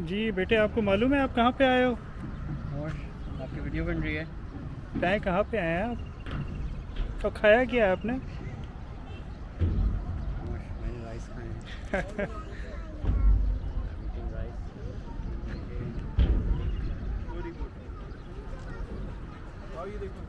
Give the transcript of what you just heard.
जी बेटे, आपको मालूम है आप कहाँ पे आए हो? और आपकी वीडियो बन रही है। बताएं कहाँ पे आए हैं आप? तो खाया क्या है आपने? और मैंने राइस खाए हैं। राइस। ये देखो